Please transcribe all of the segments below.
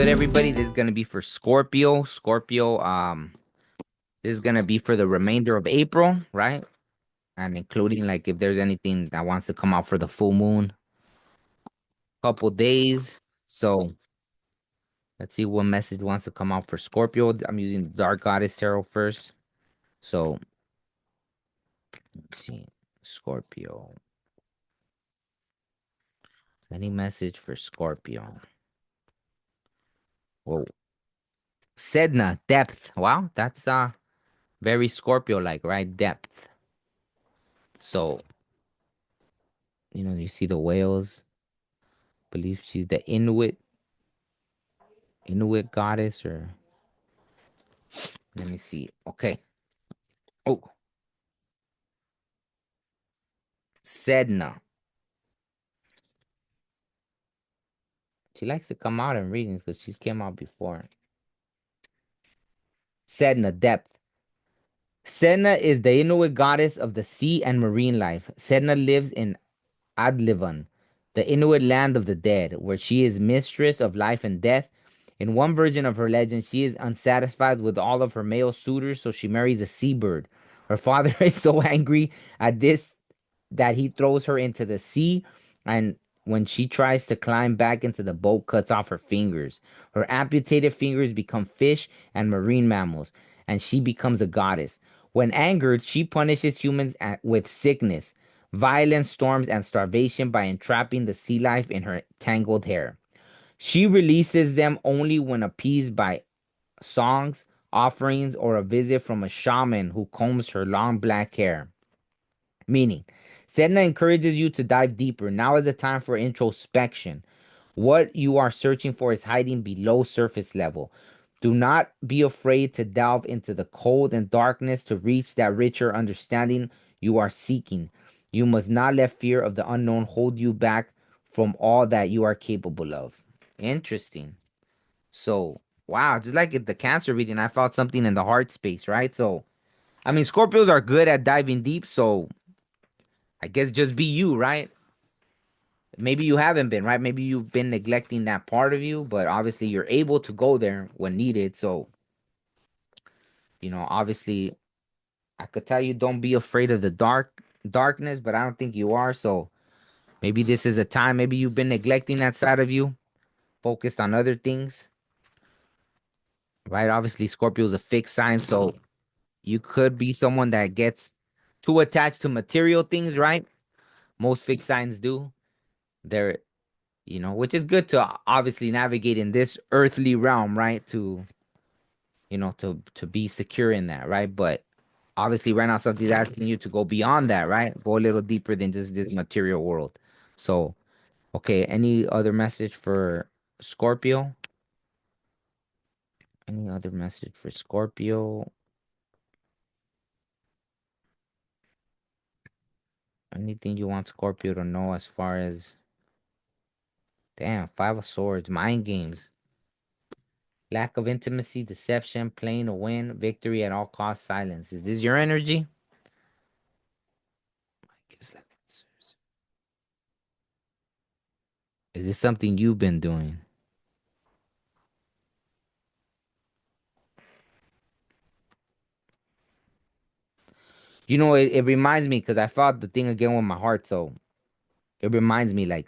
good, everybody? This is gonna be for Scorpio. This is gonna be for the remainder of April, right? And including like if there's anything that wants to come out for the full moon, couple days. So let's see what message wants to come out for Scorpio. I'm using the Dark Goddess Tarot first. So let's see, Scorpio. Any message for Scorpio? Whoa, Sedna, depth. Wow, that's very Scorpio-like, right? Depth. So you see the whales. Believe she's the Inuit goddess, or let me see. Okay. Oh, Sedna. She likes to come out in readings because she's came out before. Sedna, depth. Sedna is the Inuit goddess of the sea and marine life. Sedna lives in Adlivan, the Inuit land of the dead, where she is mistress of life and death. In one version of her legend, she is unsatisfied with all of her male suitors, so she marries a seabird. Her father is so angry at this that he throws her into the sea, and when she tries to climb back into the boat, cuts off her fingers. Her amputated fingers become fish and marine mammals, and she becomes a goddess. When angered, she punishes humans with sickness, violent storms, and starvation by entrapping the sea life in her tangled hair. She releases them only when appeased by songs, offerings, or a visit from a shaman who combs her long black hair. Meaning, Sedna encourages you to dive deeper. Now is the time for introspection. What you are searching for is hiding below surface level. Do not be afraid to delve into the cold and darkness to reach that richer understanding you are seeking. You must not let fear of the unknown hold you back from all that you are capable of. Interesting. So, wow, just like the Cancer reading, I felt something in the heart space, right? So, I mean, Scorpios are good at diving deep, so I guess just be you, right? Maybe you haven't been, right? Maybe you've been neglecting that part of you, but obviously you're able to go there when needed. So, obviously I could tell you don't be afraid of the darkness, but I don't think you are. So maybe this is a time, maybe you've been neglecting that side of you, focused on other things, right? Obviously Scorpio is a fixed sign, so you could be someone that gets too attached to material things, right? Most fixed signs do. They're which is good to obviously navigate in this earthly realm, right? To be secure in that, right? But obviously, right now, something's asking you to go beyond that, right? Go a little deeper than just this material world. So, okay, any other message for Scorpio? Any other message for Scorpio? Anything you want Scorpio to know as far as, damn, Five of Swords, mind games, lack of intimacy, deception, playing to win, victory at all costs, silence. Is this your energy? Is this something you've been doing? It reminds me because I felt the thing again with my heart. So it reminds me like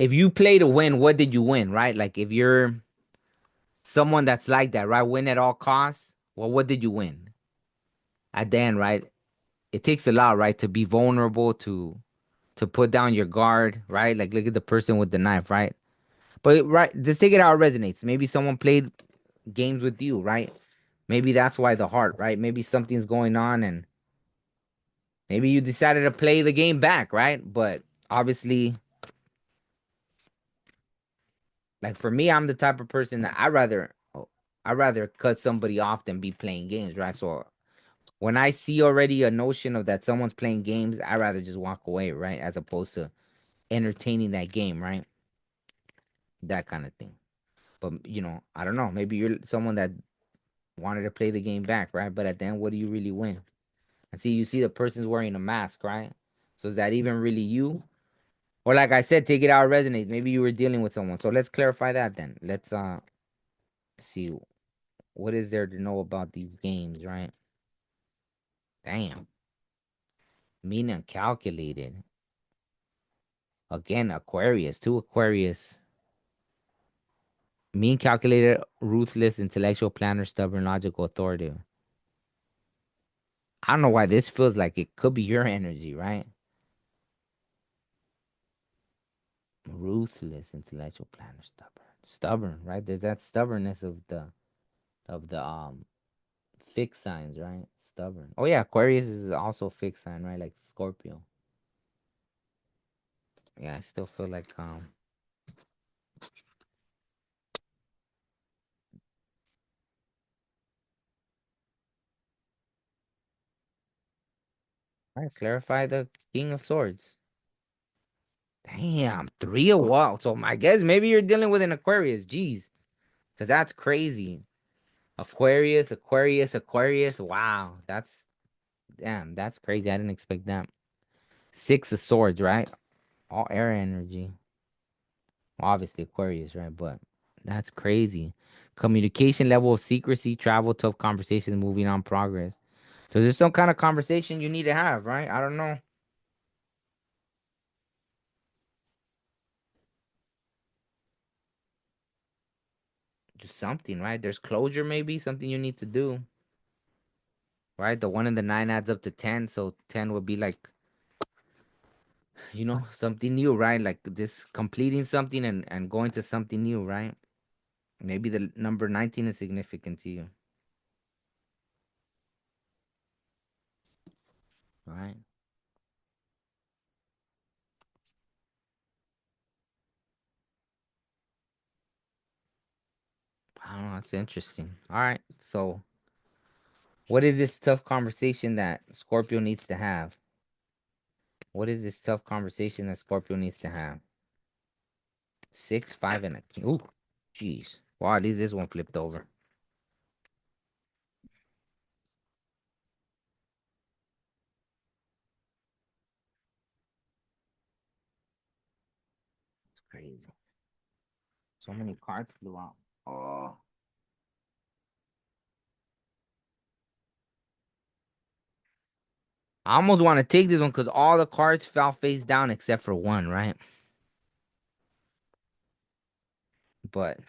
if you play to win, what did you win, right? Like if you're someone that's like that, right? Win at all costs. Well, what did you win? At the end, right? It takes a lot, right? To be vulnerable, to put down your guard, right? Like look at the person with the knife, right? But right, just take it how it resonates. Maybe someone played games with you, right? Maybe that's why the heart, right? Maybe something's going on and maybe you decided to play the game back, right? But obviously, like for me, I'm the type of person that I rather cut somebody off than be playing games, right? So when I see already a notion of that someone's playing games, I rather just walk away, right? As opposed to entertaining that game, right? That kind of thing. But I don't know. Maybe you're someone that wanted to play the game back, right? But at the end, what do you really win? And see, you see the person's wearing a mask, right? So is that even really you? Or like I said, take it out of resonate. Maybe you were dealing with someone. So let's clarify that then. Let's see what is there to know about these games, right? Damn. Mean and calculated. Again, Aquarius, two Aquarius. Mean, calculated, ruthless, intellectual, planner, stubborn, logical, authoritative. I don't know why this feels like it could be your energy, right? Ruthless, intellectual, planner, stubborn. Stubborn, right? There's that stubbornness of the fixed signs, right? Stubborn. Oh yeah, Aquarius is also a fixed sign, right? Like Scorpio. Yeah, I still feel like all right, clarify the King of Swords. Damn, three of what? So my guess maybe you're dealing with an Aquarius. Jeez, because that's crazy. Aquarius, Aquarius, Aquarius. Wow, that's damn, that's crazy. I didn't expect that. Six of Swords, right? All air energy. Well, obviously Aquarius, right? But that's crazy. Communication level of secrecy, travel, tough conversations, moving on, progress. So there's some kind of conversation you need to have, right? I don't know. Just something, right? There's closure, maybe something you need to do, right? The one and the nine adds up to 10, so 10 would be like, something new, right? Like this completing something and going to something new, right? Maybe the number 19 is significant to you, right? I don't know. That's interesting. All right. So, what is this tough conversation that Scorpio needs to have? What is this tough conversation that Scorpio needs to have? Six, five, and a king. Ooh, jeez. Wow, at least this one flipped over. It's crazy. So many cards flew out. Oh, I almost want to take this one because all the cards fell face down except for one, right? But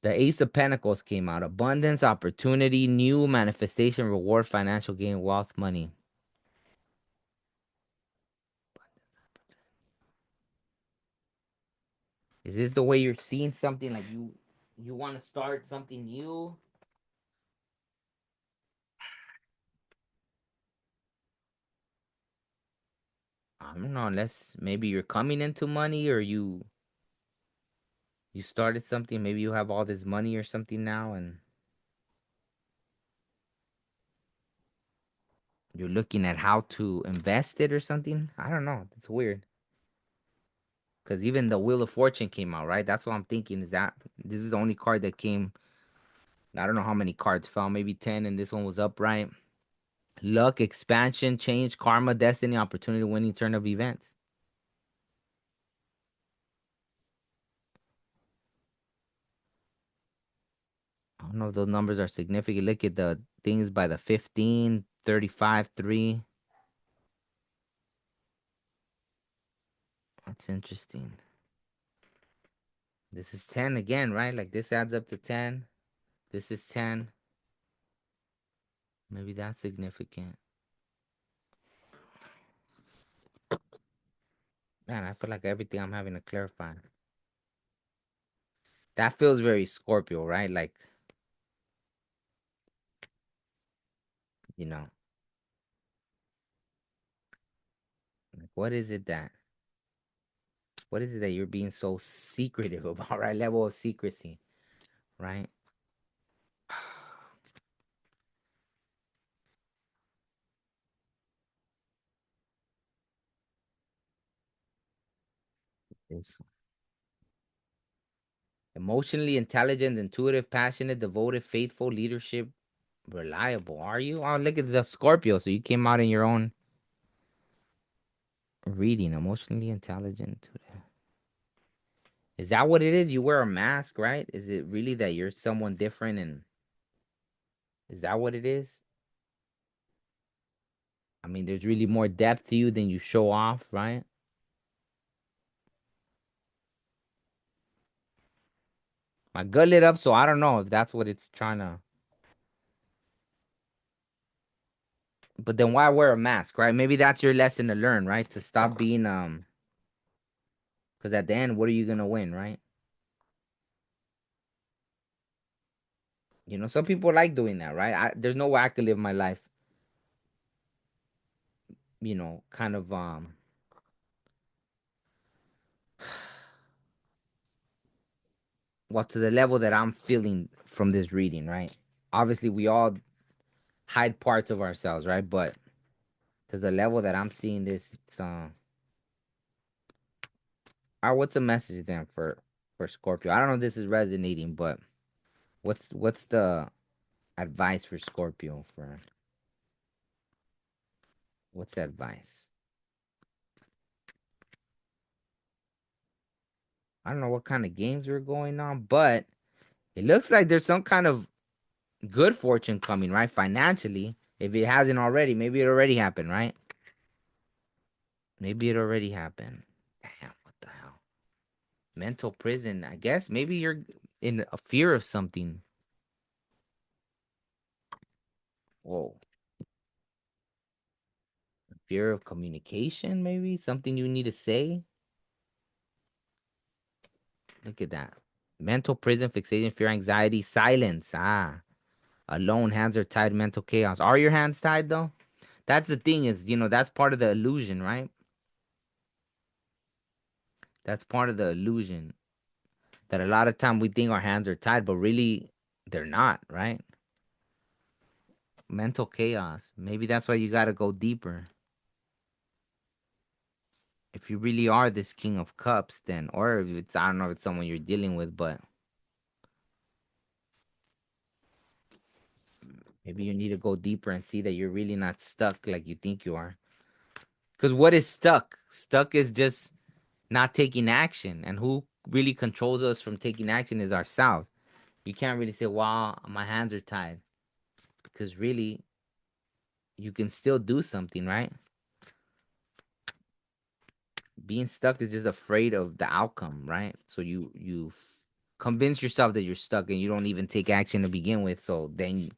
the Ace of Pentacles came out. Abundance, opportunity, new manifestation, reward, financial gain, wealth, money. Is this the way you're seeing something like you want to start something new? I don't know, unless maybe you're coming into money or you started something, maybe you have all this money or something now and you're looking at how to invest it or something. I don't know. It's weird. Cause even the Wheel of Fortune came out, right? That's what I'm thinking. Is that this is the only card that came. I don't know how many cards fell, maybe 10, and this one was upright. Luck, expansion, change, karma, destiny, opportunity, winning turn of events. I don't know if those numbers are significant. Look at the things by the 15, 35, 3. That's interesting. This is 10 again, right? Like this adds up to 10. This is 10. Maybe that's significant. Man, I feel like everything I'm having to clarify. That feels very Scorpio, right? You know, like what is it that you're being so secretive about, right? Level of secrecy, right? It's emotionally intelligent, intuitive, passionate, devoted, faithful, leadership, reliable. Are you? Oh, look at the Scorpio. So you came out in your own. Reading, emotionally intelligent. Is that what it is? You wear a mask, right? Is it really that you're someone different and is that what it is? I mean, there's really more depth to you than you show off, right? My gut lit up, so I don't know if that's what it's trying to. But then why wear a mask, right? Maybe that's your lesson to learn, right? To stop being because at the end, what are you gonna win, right? You know, some people like doing that, right? There's no way I could live my life, kind of well, to the level that I'm feeling from this reading, right? Obviously, we all hide parts of ourselves, right? But to the level that I'm seeing this, it's all right, what's the message then for Scorpio? I don't know if this is resonating, but what's the advice for Scorpio for what's the advice? I don't know what kind of games are going on, but it looks like there's some kind of good fortune coming, right? Financially. If it hasn't already, maybe it already happened, right? Maybe it already happened. Damn, what the hell? Mental prison. I guess maybe you're in a fear of something. Whoa. Fear of communication, maybe? Something you need to say? Look at that. Mental prison, fixation, fear, anxiety, silence. Ah. Alone, hands are tied, mental chaos. Are your hands tied though? That's the thing is, that's part of the illusion, right? That's part of the illusion. That a lot of time we think our hands are tied, but really they're not, right? Mental chaos. Maybe that's why you gotta go deeper. If you really are this king of cups, then or if it's I don't know if it's someone you're dealing with, but maybe you need to go deeper and see that you're really not stuck like you think you are. Because what is stuck? Stuck is just not taking action. And who really controls us from taking action is ourselves. You can't really say, wow, my hands are tied. Because really, you can still do something, right? Being stuck is just afraid of the outcome, right? So you convince yourself that you're stuck and you don't even take action to begin with. So then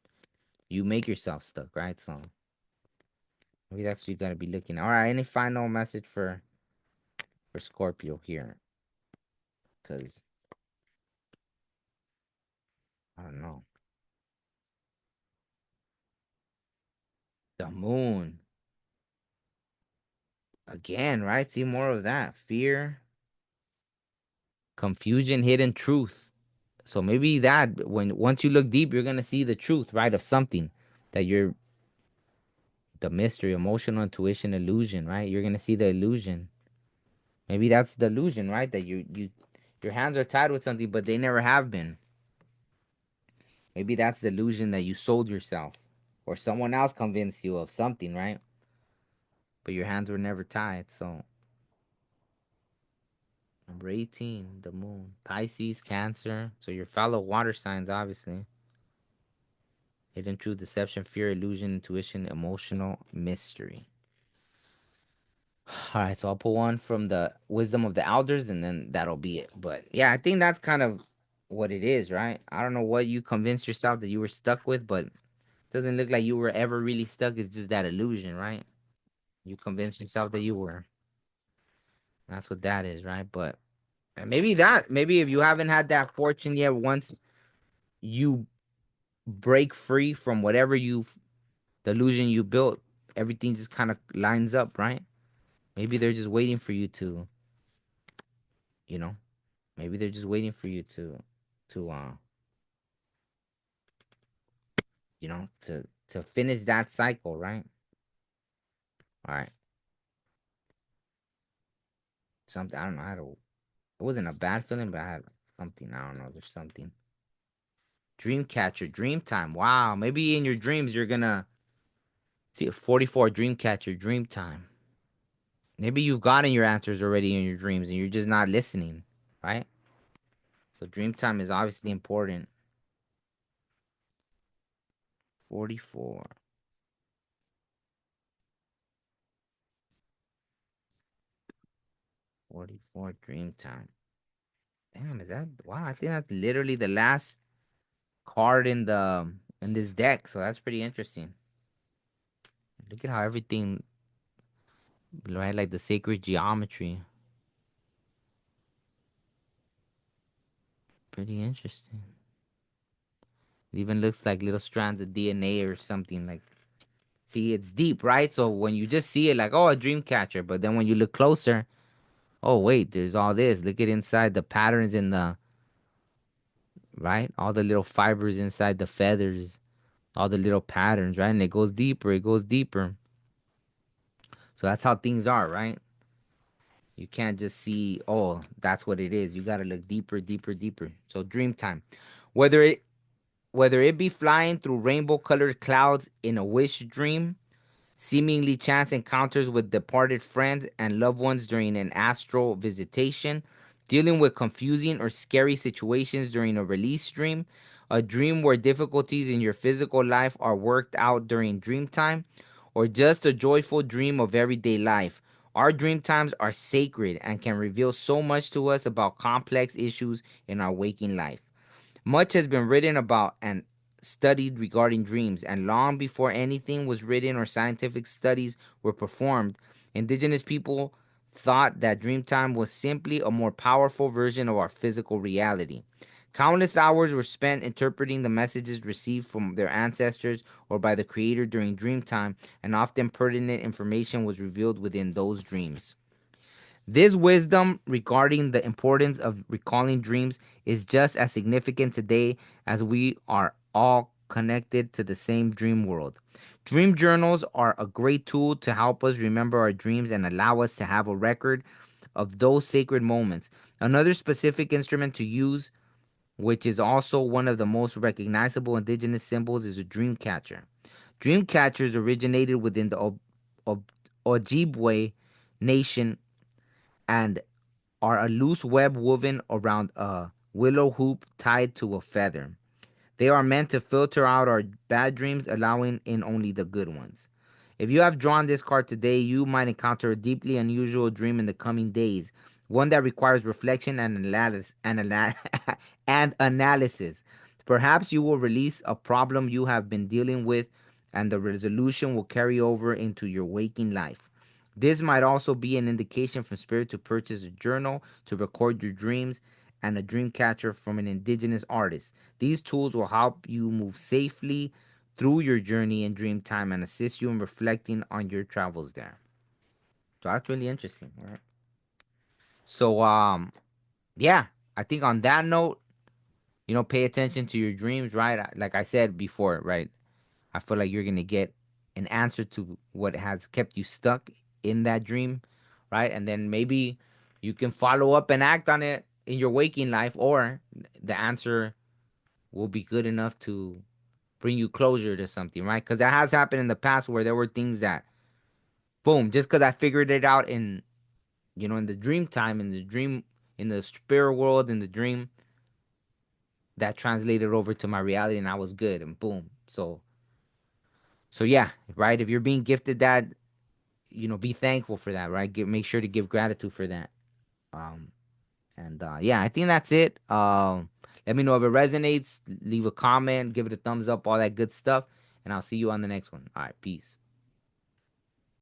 you make yourself stuck, right? So maybe that's what you gotta be looking at. All right, any final message for Scorpio here? Because I don't know. The moon. Again, right? See more of that. Fear, confusion, hidden truth. So maybe that when once you look deep, you're gonna see the truth, right? Of something that you're the mystery, emotional intuition, illusion, right? You're gonna see the illusion. Maybe that's the illusion, right? That your hands are tied with something, but they never have been. Maybe that's the illusion that you sold yourself. Or someone else convinced you of something, right? But your hands were never tied, so number 18, the moon. Pisces, Cancer. So your fellow water signs, obviously. Hidden truth, deception, fear, illusion, intuition, emotional mystery. All right, so I'll pull one from the wisdom of the elders, and then that'll be it. But yeah, I think that's kind of what it is, right? I don't know what you convinced yourself that you were stuck with, but it doesn't look like you were ever really stuck. It's just that illusion, right? You convinced yourself that you were. That's what that is, right? But and maybe if you haven't had that fortune yet, once you break free from whatever the illusion you built, everything just kind of lines up, right? Maybe they're just waiting for you to, you know, maybe they're just waiting for you to to finish that cycle, right? All right. Something I don't know how to. It wasn't a bad feeling, but I had something. I don't know. There's something. Dream catcher, dream time. Wow. Maybe in your dreams you're gonna see a 44 dream catcher, dream time. Maybe you've gotten your answers already in your dreams and you're just not listening, right? So dream time is obviously important. 44. 44 dream time. Damn, is that wow, I think that's literally the last card in this deck, so that's pretty interesting. Look at how everything right like the sacred geometry. Pretty interesting. It even looks like little strands of DNA or something like see it's deep, right? So when you just see it like, oh, a dream catcher, but then when you look closer, oh wait, there's all this. Look at inside the patterns in the right? All the little fibers inside the feathers, all the little patterns, right? And it goes deeper, it goes deeper. So that's how things are, right? You can't just see, oh, that's what it is. You gotta look deeper, deeper, deeper. So dream time. Whether it whether it be flying through rainbow colored clouds in a wish dream, seemingly chance encounters with departed friends and loved ones during an astral visitation, dealing with confusing or scary situations during a release dream, a dream where difficulties in your physical life are worked out during dream time, or just a joyful dream of everyday life. Our dream times are sacred and can reveal so much to us about complex issues in our waking life. Much has been written about and studied regarding dreams, and long before anything was written or scientific studies were performed, indigenous people thought that dream time was simply a more powerful version of our physical reality. Countless hours were spent interpreting the messages received from their ancestors or by the Creator during dream time, and often pertinent information was revealed within those dreams. This wisdom regarding the importance of recalling dreams is just as significant today as we are all connected to the same dream world. Dream journals are a great tool to help us remember our dreams and allow us to have a record of those sacred moments. Another specific instrument to use, which is also one of the most recognizable indigenous symbols, is a dream catcher. Dream catchers originated within the Ob- Ojibwe nation and are a loose web woven around a willow hoop tied to a feather. They are meant to filter out our bad dreams, allowing in only the good ones. If you have drawn this card today, you might encounter a deeply unusual dream in the coming days, one that requires reflection and and analysis. Perhaps you will release a problem you have been dealing with, and the resolution will carry over into your waking life. This might also be an indication from Spirit to purchase a journal to record your dreams and a dream catcher from an indigenous artist. These tools will help you move safely through your journey in dream time and assist you in reflecting on your travels there. So that's really interesting, right? So yeah, I think on that note, pay attention to your dreams, right? Like I said before, right? I feel like you're gonna get an answer to what has kept you stuck in that dream, right? And then maybe you can follow up and act on it in your waking life, or the answer will be good enough to bring you closure to something, right? Because that has happened in the past where there were things that, boom, just because I figured it out in the dream time, in the spirit world, in the dream, that translated over to my reality, and I was good, and boom. So yeah, right. If you're being gifted that, be thankful for that, right? Make sure to give gratitude for that. Um, and yeah, I think that's it. Let me know if it resonates. Leave a comment, give it a thumbs up, all that good stuff, and I'll see you on the next one. All right, peace.